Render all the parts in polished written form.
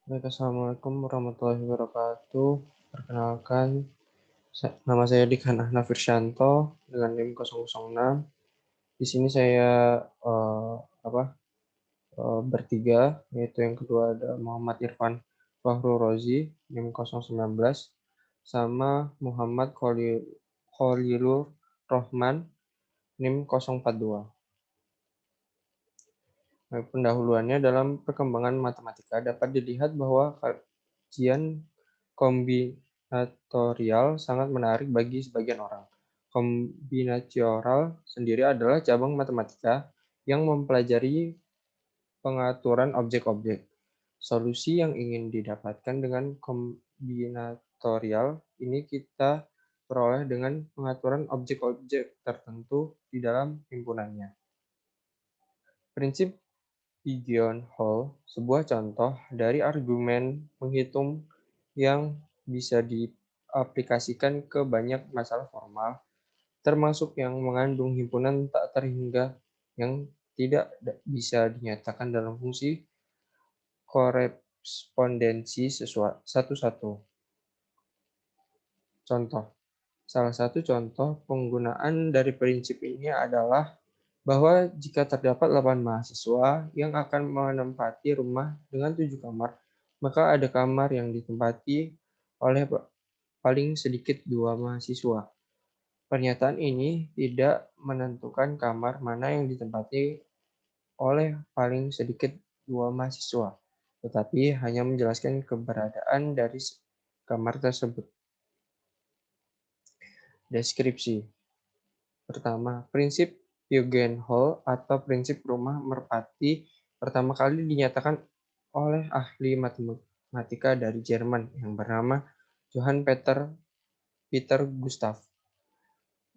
Baik, Assalamualaikum warahmatullahi wabarakatuh. Perkenalkan, nama saya Dikhan Ahna Firsyanto dengan NIM 006. Di sini saya bertiga, yaitu yang kedua ada Muhammad Irfan Fahru Rozi, NIM 019, sama Muhammad Khalilur Rohman, NIM 042. Pendahuluannya dalam perkembangan matematika dapat dilihat bahwa kajian kombinatorial sangat menarik bagi sebagian orang. Kombinatorial sendiri adalah cabang matematika yang mempelajari pengaturan objek-objek. Solusi yang ingin didapatkan dengan kombinatorial ini kita peroleh dengan pengaturan objek-objek tertentu di dalam himpunannya. Prinsip pigeonhole, sebuah contoh dari argumen menghitung yang bisa diaplikasikan ke banyak masalah formal, termasuk yang mengandung himpunan tak terhingga yang tidak bisa dinyatakan dalam fungsi korespondensi satu-satu. Contoh. Salah satu contoh penggunaan dari prinsip ini adalah bahwa jika terdapat 8 mahasiswa yang akan menempati rumah dengan 7 kamar, maka ada kamar yang ditempati oleh paling sedikit 2 mahasiswa. Pernyataan ini tidak menentukan kamar mana yang ditempati oleh paling sedikit 2 mahasiswa, tetapi hanya menjelaskan keberadaan dari kamar tersebut. Deskripsi. Pertama, prinsip pigeonhole atau prinsip rumah merpati pertama kali dinyatakan oleh ahli matematika dari Jerman yang bernama Johann Peter Gustav.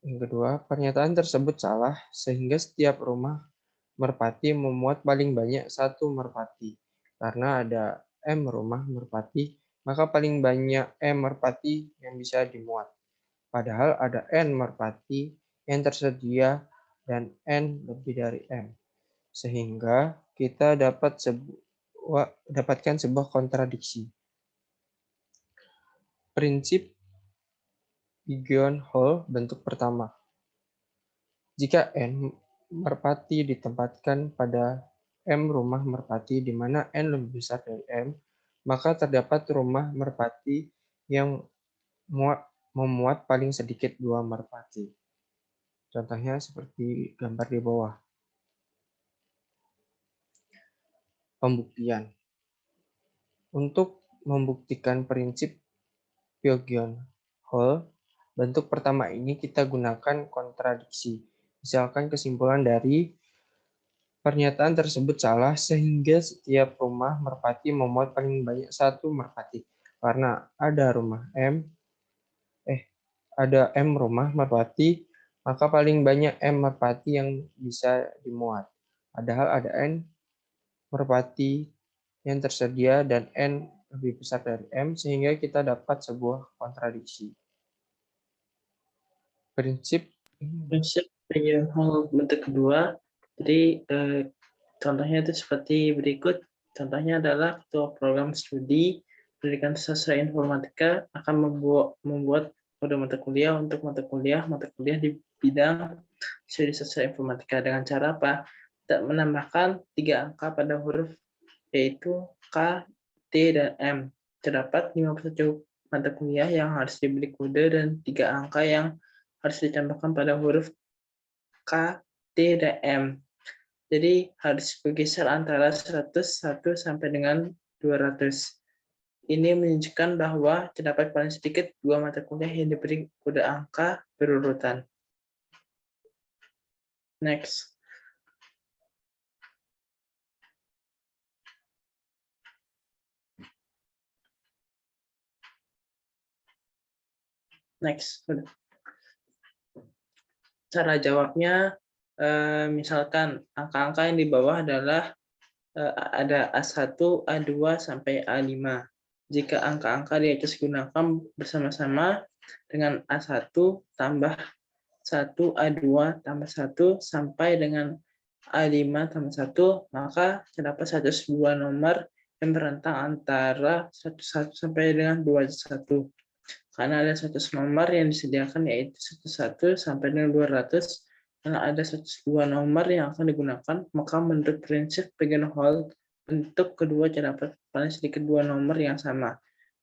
Yang kedua, pernyataan tersebut salah sehingga setiap rumah merpati memuat paling banyak satu merpati. Karena ada M rumah merpati, maka paling banyak M merpati yang bisa dimuat. Padahal ada N merpati yang tersedia dan N lebih dari M. Sehingga kita dapatkan sebuah kontradiksi. Prinsip pigeonhole bentuk pertama. Jika N merpati ditempatkan pada M rumah merpati di mana N lebih besar dari M, maka terdapat rumah merpati yang memuat paling sedikit 2 merpati. Contohnya seperti gambar di bawah. Pembuktian. Untuk membuktikan prinsip pigeonhole, bentuk pertama ini kita gunakan kontradiksi. Misalkan kesimpulan dari pernyataan tersebut salah sehingga setiap rumah merpati memuat paling banyak satu merpati. Karena ada M rumah merpati, maka paling banyak M merpati yang bisa dimuat. Padahal ada N merpati yang tersedia dan N lebih besar dari M, sehingga kita dapat sebuah kontradiksi. Prinsip pigeonhole bentuk kedua. Jadi contohnya itu seperti berikut. Contohnya adalah ketua program studi pendidikan sastra informatika akan membuat kode mata kuliah untuk mata kuliah di bidang studi sastra informatika dengan cara apa? Tidak menambahkan 3 angka pada huruf yaitu K, T, dan M. Terdapat 51 mata kuliah yang harus diberi kode dan 3 angka yang harus ditambahkan pada huruf K, T, dan M. Jadi harus bergeser antara 101 sampai dengan 200. Ini menunjukkan bahwa terdapat paling sedikit 2 mata kuliah yang diberi kode angka berurutan. Next. Cara jawabnya, misalkan angka-angka yang di bawah adalah ada A1, A2, sampai A5. Jika angka-angka di atas gunakan bersama-sama dengan A1 tambah 1, A2 tambah 1, sampai dengan A5 tambah 1, maka terdapat 102 nomor yang berentang antara 11 sampai dengan 21. Karena ada 100 nomor yang disediakan yaitu 11 sampai dengan 200. Karena ada 102 nomor yang akan digunakan, maka menurut prinsip pigeonhole, bentuk kedua terdapat paling sedikit dua nomor yang sama.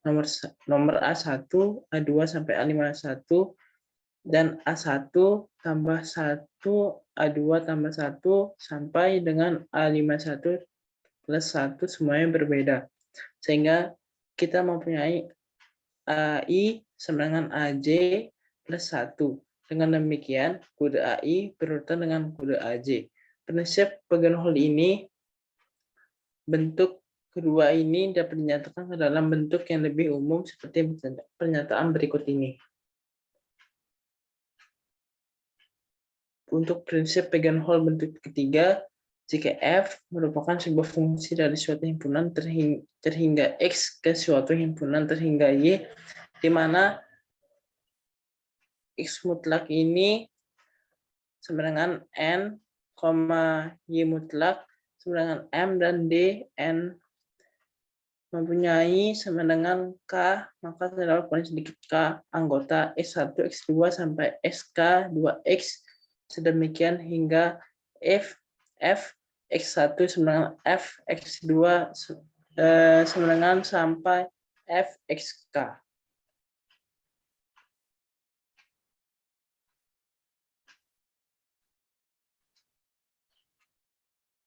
Nomor A1, A2 sampai A51, dan A1 tambah 1, A2 tambah 1, sampai dengan A51 plus 1 semuanya berbeda. Sehingga kita mempunyai AI sama dengan AJ plus 1. Dengan demikian, kode AI berurutan dengan kode AJ. Prinsip pigeonhole ini, bentuk kedua ini dapat dinyatakan ke dalam bentuk yang lebih umum seperti pernyataan berikut ini. Untuk prinsip pigeonhole bentuk ketiga, jika F merupakan sebuah fungsi dari suatu himpunan terhingga X ke suatu himpunan terhingga Y, di mana X mutlak ini sama dengan N, Y mutlak sama dengan M dan D, N mempunyai sama dengan K, maka terdapat paling sedikit K anggota X1, X2 sampai SK2X, sedemikian hingga F X1 sama dengan F X2 sama dengan sampai F XK.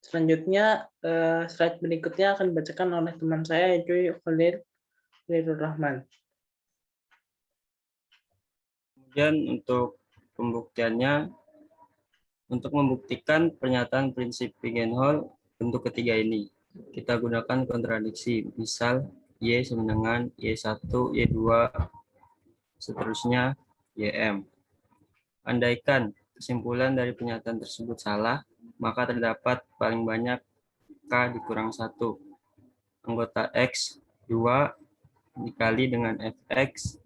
Selanjutnya, slide berikutnya akan dibacakan oleh teman saya, yaitu Khalilur Rahman. Kemudian untuk pembuktiannya, untuk membuktikan pernyataan prinsip pigeonhole bentuk ketiga ini, kita gunakan kontradiksi. Misal, Y sama dengan Y1, Y2, seterusnya YM. Andaikan kesimpulan dari pernyataan tersebut salah, maka terdapat paling banyak K dikurang 1. Anggota X2 dikali dengan Fx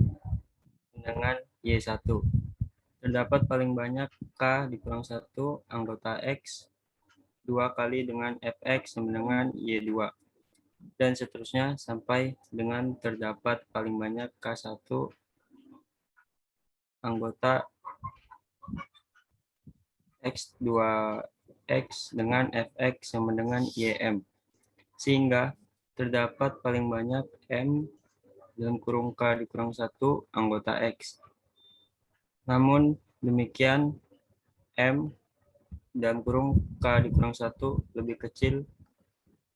dengan Y1. Terdapat paling banyak K dikurang 1 anggota X 2 kali dengan Fx sama dengan Y2. Dan seterusnya sampai dengan terdapat paling banyak K1 anggota X2X dengan Fx sama dengan YM. Sehingga terdapat paling banyak M dalam kurung K dikurang 1 anggota X. Namun demikian, M dalam kurung K dikurang 1 lebih kecil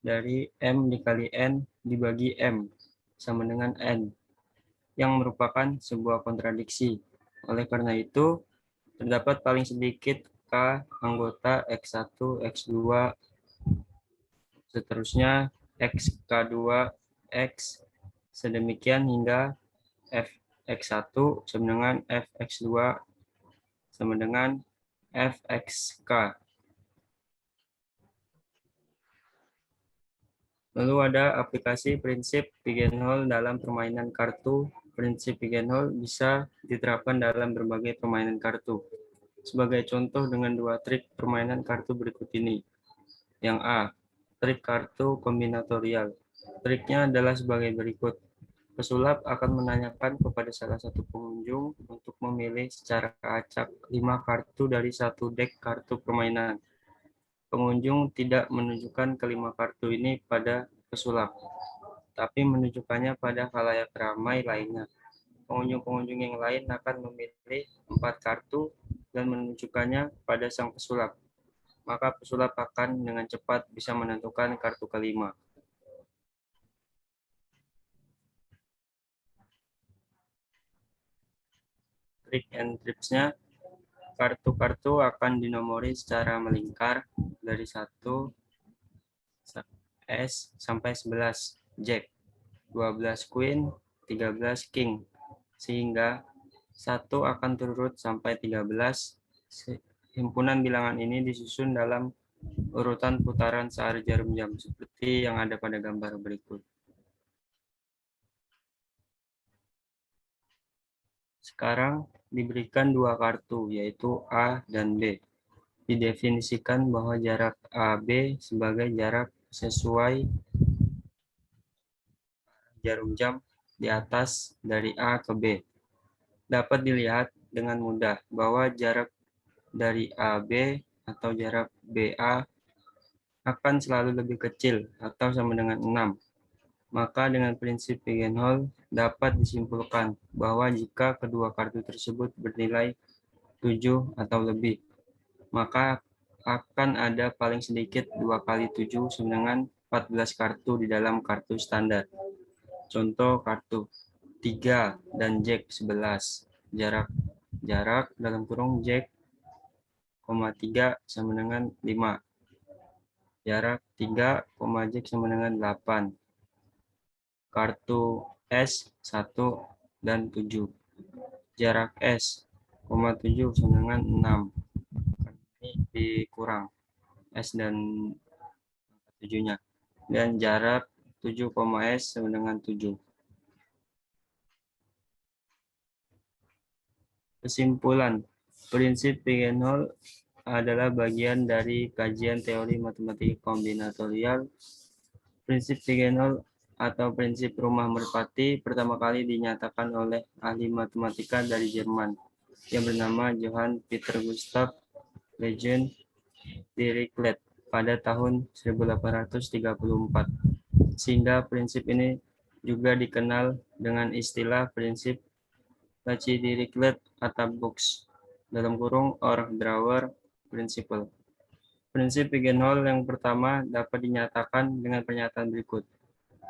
dari M dikali N dibagi M sama dengan N, yang merupakan sebuah kontradiksi. Oleh karena itu, terdapat paling sedikit K anggota X1, X2, seterusnya XK2, X, sedemikian hingga Fx1 sama dengan Fx2 sama dengan Fxk. Lalu ada aplikasi prinsip pigeonhole dalam permainan kartu. Prinsip pigeonhole bisa diterapkan dalam berbagai permainan kartu. Sebagai contoh dengan dua trik permainan kartu berikut ini. Yang A, trik kartu kombinatorial. Triknya adalah sebagai berikut. Pesulap akan menanyakan kepada salah satu pengunjung untuk memilih secara acak 5 kartu dari satu deck kartu permainan. Pengunjung tidak menunjukkan kelima kartu ini pada pesulap, tapi menunjukkannya pada khalayak ramai lainnya. Pengunjung-pengunjung yang lain akan memilih 4 kartu dan menunjukkannya pada sang pesulap. Maka pesulap akan dengan cepat bisa menentukan kartu kelima. Trik and tripsnya, kartu-kartu akan dinomori secara melingkar dari 1 S sampai 11 Jack, 12 Queen, 13 King, sehingga 1 akan turut sampai 13. Himpunan bilangan ini disusun dalam urutan putaran searah jarum jam seperti yang ada pada gambar berikut. Sekarang diberikan dua kartu, yaitu A dan B. Didefinisikan bahwa jarak AB sebagai jarak sesuai jarum jam di atas dari A ke B. Dapat dilihat dengan mudah bahwa jarak dari AB atau jarak BA akan selalu lebih kecil atau sama dengan 6. Maka dengan prinsip pigeonhole dapat disimpulkan bahwa jika kedua kartu tersebut bernilai 7 atau lebih, maka akan ada paling sedikit 2 kali 7 sama dengan 14 kartu di dalam kartu standar. Contoh kartu 3 dan Jack 11. Jarak dalam kurung Jack, 3 sama dengan 5. Jarak 3, Jack sama dengan 8. Kartu S 1 dan 7. Jarak S, 7 sama dengan 6. Ini dikurang S dan 7-nya. Dan jarak 7, S sama dengan 7. Kesimpulan, prinsip pigeonhole adalah bagian dari kajian teori matematika kombinatorial. Prinsip pigeonhole atau prinsip rumah merpati pertama kali dinyatakan oleh ahli matematika dari Jerman yang bernama Johann Peter Gustav Lejeune Dirichlet pada tahun 1834. Sehingga prinsip ini juga dikenal dengan istilah prinsip Cauchy-Dirichlet atau box dalam kurung or drawer principle. Prinsip pigeonhole yang pertama dapat dinyatakan dengan pernyataan berikut.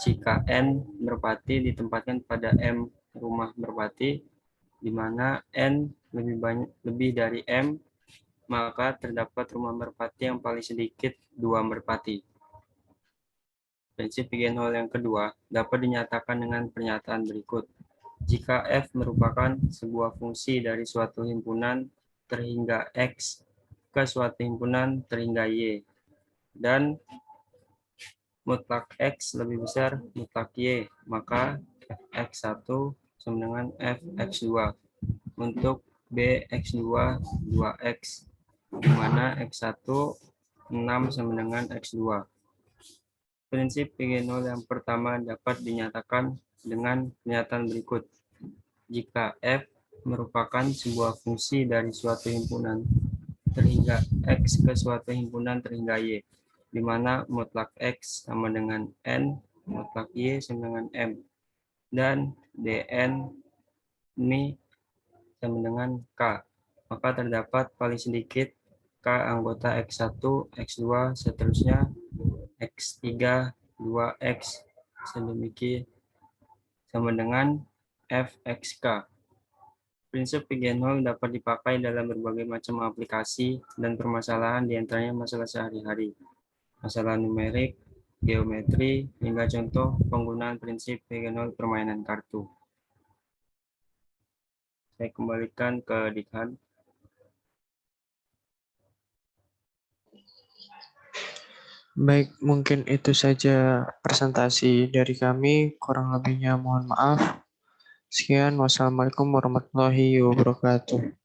Jika N merpati ditempatkan pada M rumah merpati, di mana N lebih dari M, maka terdapat rumah merpati yang paling sedikit 2 merpati. Prinsip pigeonhole yang kedua dapat dinyatakan dengan pernyataan berikut. Jika F merupakan sebuah fungsi dari suatu himpunan terhingga X ke suatu himpunan terhingga Y, dan mutlak X lebih besar mutlak Y, maka Fx1 sama dengan Fx2 untuk Bx2 2x, di mana X1 6 sama dengan X2. Prinsip pigeonhole yang pertama dapat dinyatakan dengan pernyataan berikut. Jika F merupakan sebuah fungsi dari suatu himpunan terhingga X ke suatu himpunan terhingga Y, di mana mutlak X sama dengan N, mutlak Y sama dengan M, dan Dn ini sama dengan K, maka terdapat paling sedikit K anggota X1, X2, seterusnya X3, 2X, sedemikian sama dengan Fxk. Prinsip pigeonhole dapat dipakai dalam berbagai macam aplikasi dan permasalahan, diantaranya masalah sehari-hari, masalah numerik, geometri, hingga contoh penggunaan prinsip pigeonhole permainan kartu. Saya kembalikan ke Dikhan. Baik, mungkin itu saja presentasi dari kami. Kurang lebihnya mohon maaf. Sekian, wassalamualaikum warahmatullahi wabarakatuh.